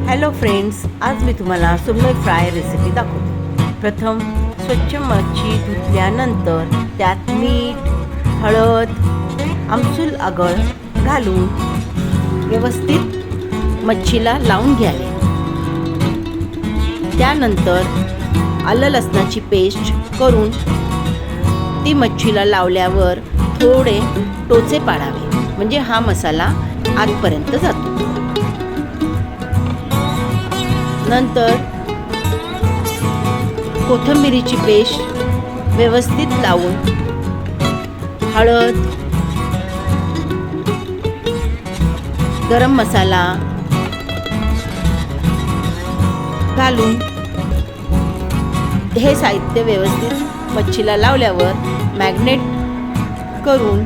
Hello friends, आज मी तुम्हाला सुरमई fry recipe दाखवते। प्रथम स्वच्छ मच्छी धुतल्यानंतर त्यात मीठ, हळद, आमसूल आगळ घालून व्यवस्थित मच्छीला लावून घ्यावे। त्यानंतर आलं लसणाची पेस्ट करून ती मच्छीला लावल्यावर थोडे टोचे पाडावे, म्हणजे हा मसाला आतपर्यंत जातो। नंतर कोथिंबीरीची पेस्ट व्यवस्थित लावून हळद, गरम मसाला घालून हे साहित्य व्यवस्थित मच्छीला लावल्यावर मॅग्नेट करून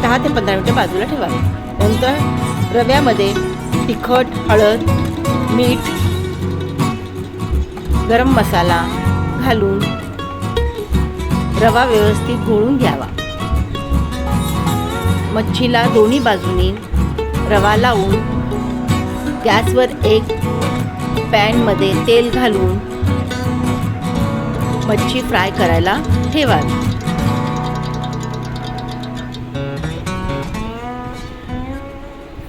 10 ते 15 मिनिटे बाजूला ठेवावे। नंतर रव्यामध्ये तिखट, हळद, मीठ, गरम मसाला घालून रवा व्यवस्थित घोळून घ्यावा। मच्छीला दोन्ही बाजूनी रवा लावून गॅसवर एक पॅनमध्ये तेल घालून मच्छी फ्राय करायला ठेवावी।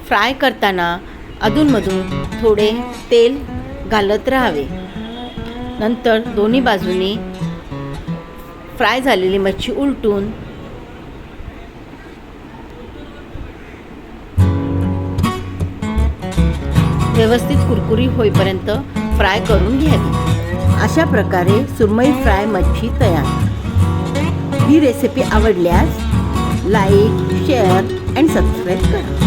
फ्राय करताना अधूनमधून थोडे तेल घालत राहावे। नंतर दोन्ही बाजूनी फ्राय झालेली मच्छी उलटून व्यवस्थित कुरकुरी होईपर्यंत फ्राय करून घ्यावी। अशा प्रकारे सुरमई फ्राय मच्छी तयार। ही रेसिपी आवडल्यास लाईक, शेअर अँड सबस्क्राईब करा।